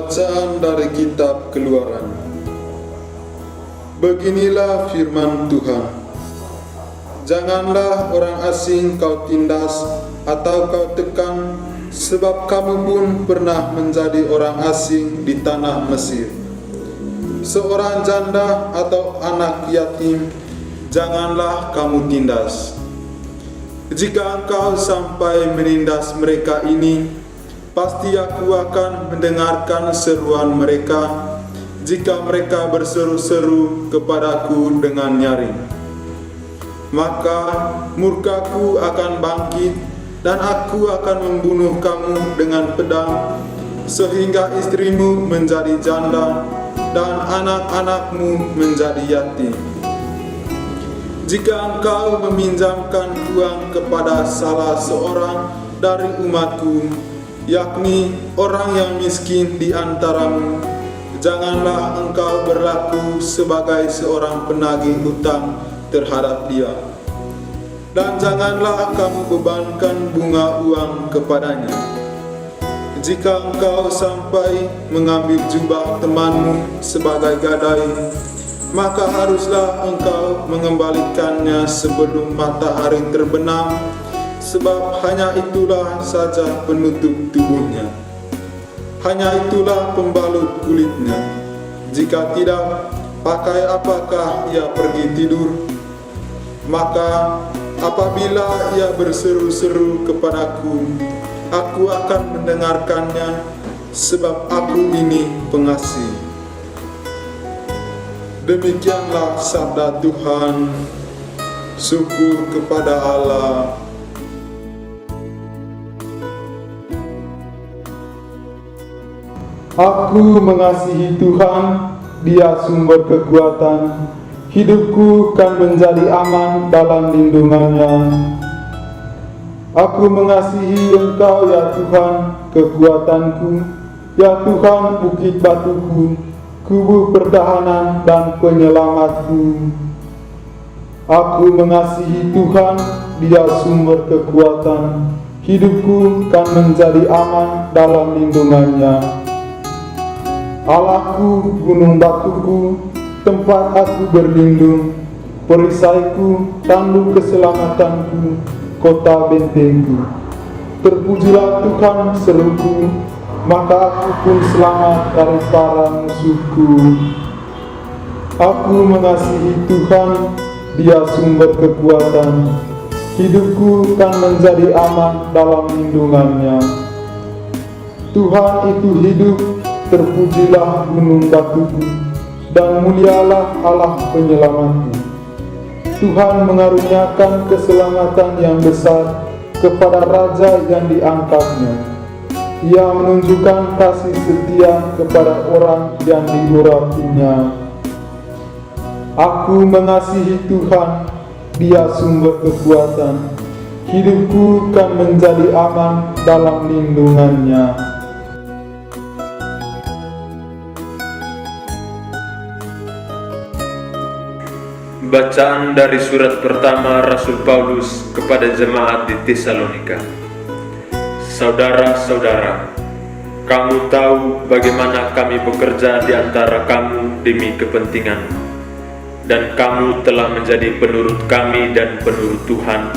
Bacaan dari kitab Keluaran. Beginilah firman Tuhan. Janganlah orang asing kau tindas atau kau tekan, sebab kamu pun pernah menjadi orang asing di tanah Mesir. Seorang janda atau anak yatim janganlah kamu tindas. Jika engkau sampai menindas mereka ini, pasti aku akan mendengarkan seruan mereka jika mereka berseru-seru kepadaku dengan nyaring. Maka murkaku akan bangkit dan aku akan membunuh kamu dengan pedang, sehingga istrimu menjadi janda dan anak-anakmu menjadi yatim. Jika engkau meminjamkan uang kepada salah seorang dari umatku, yakni orang yang miskin di antaramu, janganlah engkau berlaku sebagai seorang penagih hutang terhadap dia, dan janganlah kamu bebankan bunga uang kepadanya. Jika engkau sampai mengambil jubah temanmu sebagai gadai, maka haruslah engkau mengembalikannya sebelum matahari terbenam, sebab hanya itulah saja penutup tubuhnya, hanya itulah pembalut kulitnya. Jika tidak, pakai apakah ia pergi tidur? Maka apabila ia berseru-seru kepadaku, aku akan mendengarkannya, sebab aku ini pengasih. Demikianlah sabda Tuhan. Syukur kepada Allah. Aku mengasihi Tuhan, Dia sumber kekuatan. Hidupku kan menjadi aman dalam lindungannya. Aku mengasihi Engkau, ya Tuhan, kekuatanku, ya Tuhan, bukit batuku, kubu pertahanan dan penyelamatku. Aku mengasihi Tuhan, Dia sumber kekuatan. Hidupku kan menjadi aman dalam lindungannya. Allahku, gunung batuku, tempat aku berlindung, perisaiku, tanduk keselamatanku, kota bentengku. Terpujilah Tuhan seruku, maka aku pun selamat dari para musuhku. Aku mengasihi Tuhan, Dia sumber kekuatan. Hidupku kan menjadi aman dalam lindungannya. Tuhan itu hidup, terpujilah gunung batuku, dan mulialah Allah penyelamatku. Tuhan mengaruniakan keselamatan yang besar kepada raja yang diangkatnya. Ia menunjukkan kasih setia kepada orang yang diurapinya. Aku mengasihi Tuhan, Dia sumber kekuatan. Hidupku kan menjadi aman dalam lindungannya. Bacaan dari surat pertama Rasul Paulus kepada jemaat di Tesalonika. Saudara-saudara, kamu tahu bagaimana kami bekerja di antara kamu demi kepentingan, dan kamu telah menjadi penurut kami dan penurut Tuhan.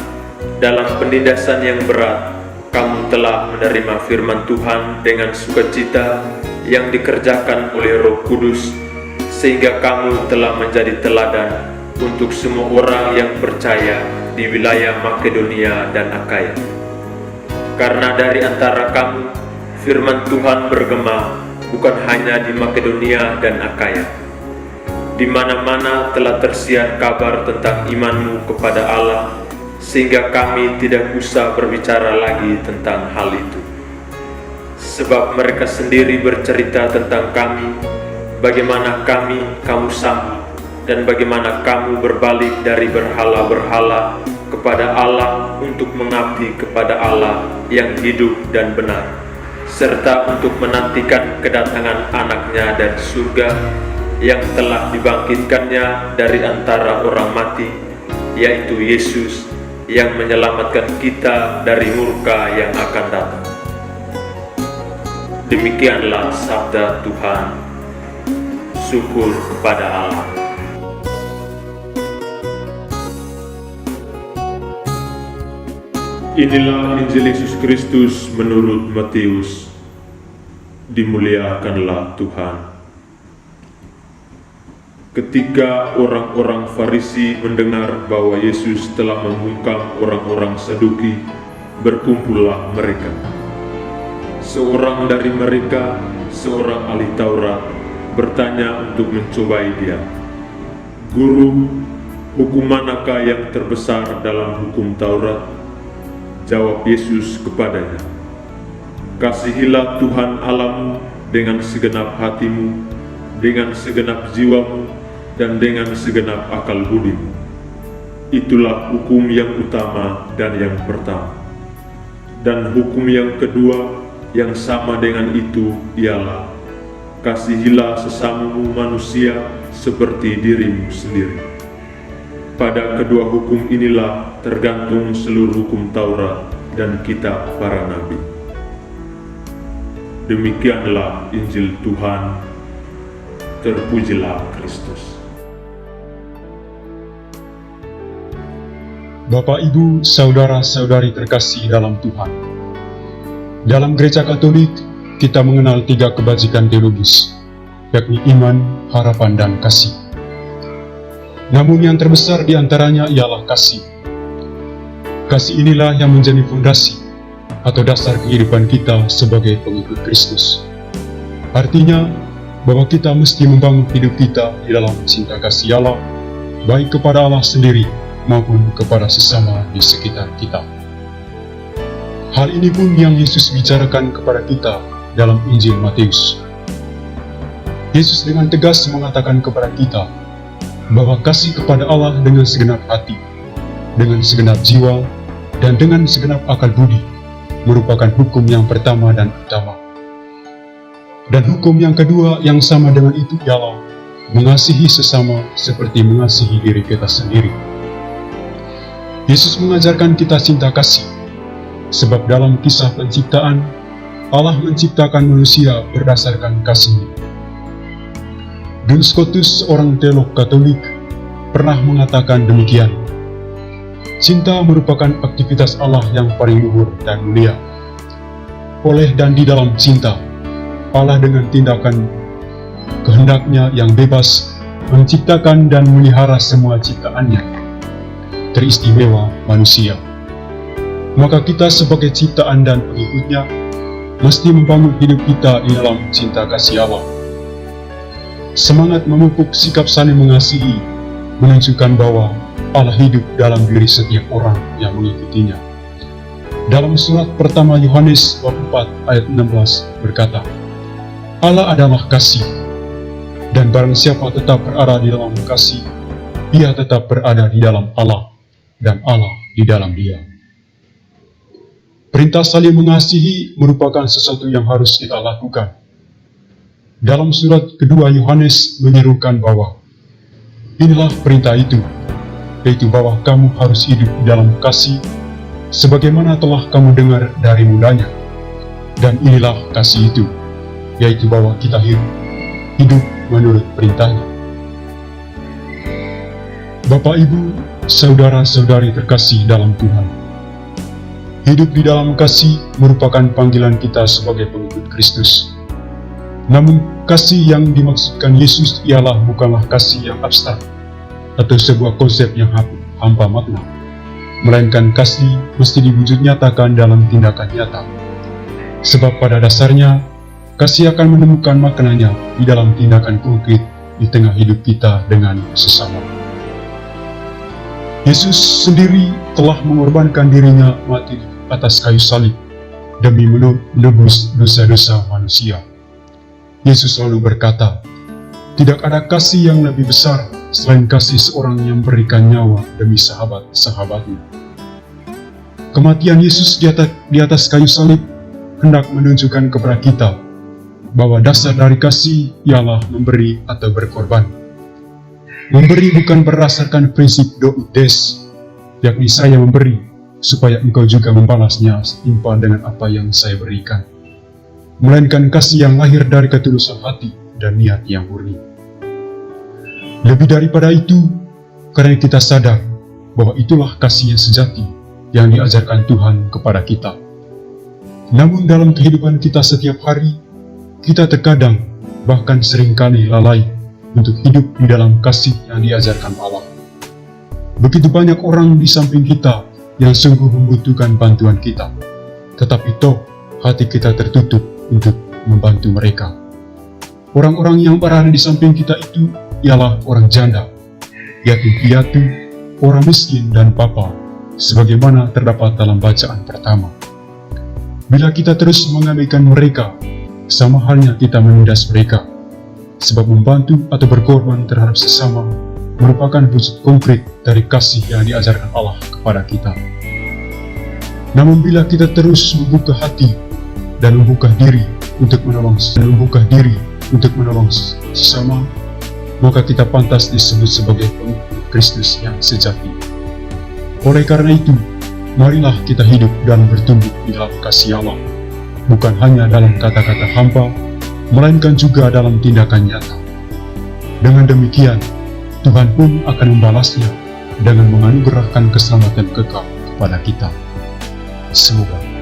Dalam penindasan yang berat, kamu telah menerima firman Tuhan dengan sukacita yang dikerjakan oleh Roh Kudus, sehingga kamu telah menjadi teladan untuk semua orang yang percaya di wilayah Makedonia dan Akaya. Karena dari antara kamu, firman Tuhan bergema bukan hanya di Makedonia dan Akaya. Di mana-mana telah tersiar kabar tentang imanmu kepada Allah, sehingga kami tidak usah berbicara lagi tentang hal itu. Sebab mereka sendiri bercerita tentang kami, bagaimana kamu sambut, dan bagaimana kamu berbalik dari berhala-berhala kepada Allah untuk mengabdi kepada Allah yang hidup dan benar, serta untuk menantikan kedatangan anaknya dari surga yang telah dibangkitkannya dari antara orang mati, yaitu Yesus, yang menyelamatkan kita dari murka yang akan datang. Demikianlah sabda Tuhan. Syukur kepada Allah. Inilah Injil Yesus Kristus menurut Matius. Dimuliakanlah Tuhan. Ketika orang-orang Farisi mendengar bahwa Yesus telah membungkam orang-orang Saduki, berkumpullah mereka. Seorang dari mereka, seorang ahli Taurat, bertanya untuk mencobai dia, "Guru, hukum manakah yang terbesar dalam hukum Taurat?" Jawab Yesus kepadanya, "Kasihilah Tuhan Allahmu dengan segenap hatimu, dengan segenap jiwamu, dan dengan segenap akal budimu. Itulah hukum yang utama dan yang pertama. Dan hukum yang kedua yang sama dengan itu ialah, kasihilah sesamamu manusia seperti dirimu sendiri. Pada kedua hukum inilah tergantung seluruh hukum Taurat dan kitab para nabi." Demikianlah Injil Tuhan. Terpujilah Kristus. Bapak, Ibu, saudara-saudari terkasih dalam Tuhan. Dalam Gereja Katolik, kita mengenal 3 kebajikan teologis, yakni iman, harapan, dan kasih. Namun yang terbesar di antaranya ialah kasih. Kasih inilah yang menjadi fondasi atau dasar kehidupan kita sebagai pengikut Kristus. Artinya, bahwa kita mesti membangun hidup kita di dalam cinta kasih Allah, baik kepada Allah sendiri maupun kepada sesama di sekitar kita. Hal ini pun yang Yesus bicarakan kepada kita dalam Injil Matius. Yesus dengan tegas mengatakan kepada kita bahwa kasih kepada Allah dengan segenap hati, dengan segenap jiwa, dan dengan segenap akal budi merupakan hukum yang pertama dan utama. Dan hukum yang kedua yang sama dengan itu ialah mengasihi sesama seperti mengasihi diri kita sendiri. Yesus mengajarkan kita cinta kasih, sebab dalam kisah penciptaan, Allah menciptakan manusia berdasarkan kasih-Nya. Duns Scotus, seorang teolog Katolik, pernah mengatakan demikian, "Cinta merupakan aktivitas Allah yang paling luhur dan mulia. Oleh dan di dalam cinta, Allah dengan tindakan kehendak-Nya yang bebas menciptakan dan memelihara semua ciptaan-Nya, teristimewa manusia. Maka kita sebagai ciptaan dan pengikut-Nya mesti membangun hidup kita di dalam cinta kasih Allah. Semangat memupuk sikap saling mengasihi menunjukkan bahwa Allah hidup dalam diri setiap orang yang mengikutinya." Dalam surat pertama Yohanes bab 4 ayat 16 berkata, "Allah adalah kasih, dan barang siapa tetap berada di dalam kasih, ia tetap berada di dalam Allah, dan Allah di dalam dia." Perintah saling mengasihi merupakan sesuatu yang harus kita lakukan. Dalam surat kedua Yohanes menyerukan bahwa inilah perintah itu, yaitu bahwa kamu harus hidup di dalam kasih, sebagaimana telah kamu dengar dari mulanya. Dan inilah kasih itu, yaitu bahwa kita hidup menurut perintahnya. Bapak, Ibu, saudara-saudari terkasih dalam Tuhan, hidup di dalam kasih merupakan panggilan kita sebagai pengikut Kristus. Namun, kasih yang dimaksudkan Yesus ialah bukanlah kasih yang abstrak atau sebuah konsep yang hampa makna, melainkan kasih mesti diwujud nyatakan dalam tindakan nyata. Sebab pada dasarnya, kasih akan menemukan maknanya di dalam tindakan konkret di tengah hidup kita dengan sesama. Yesus sendiri telah mengorbankan dirinya mati atas kayu salib demi menebus dosa-dosa manusia. Yesus selalu berkata, "Tidak ada kasih yang lebih besar selain kasih seorang yang memberikan nyawa demi sahabat-sahabatnya." Kematian Yesus di atas kayu salib hendak menunjukkan kepada kita bahwa dasar dari kasih ialah memberi atau berkorban. Memberi bukan berdasarkan prinsip do ut des, yakni saya memberi supaya engkau juga membalasnya setimpal dengan apa yang saya berikan. melainkan kasih yang lahir dari ketulusan hati dan niat yang murni. Lebih daripada itu, karena kita sadar bahwa itulah kasih yang sejati yang diajarkan Tuhan kepada kita. Namun dalam kehidupan kita setiap hari, kita terkadang bahkan seringkali lalai untuk hidup di dalam kasih yang diajarkan Allah. Begitu banyak orang di samping kita yang sungguh membutuhkan bantuan kita, tetapi toh hati kita tertutup untuk membantu mereka. Orang-orang yang berada di samping kita itu ialah orang janda, yatim piatu, orang miskin dan papa, sebagaimana terdapat dalam bacaan pertama. Bila kita terus mengabaikan mereka, sama halnya kita menindas mereka, sebab membantu atau berkorban terhadap sesama merupakan wujud konkret dari kasih yang diajarkan Allah kepada kita. Namun bila kita terus membuka hati dan membuka diri untuk menolong sesama, maka kita pantas disebut sebagai pengikut Kristus yang sejati. Oleh karena itu, marilah kita hidup dan bertumbuh di dalam kasih Allah, bukan hanya dalam kata-kata hampa, melainkan juga dalam tindakan nyata. Dengan demikian, Tuhan pun akan membalasnya dengan menganugerahkan keselamatan kekal kepada kita. Semoga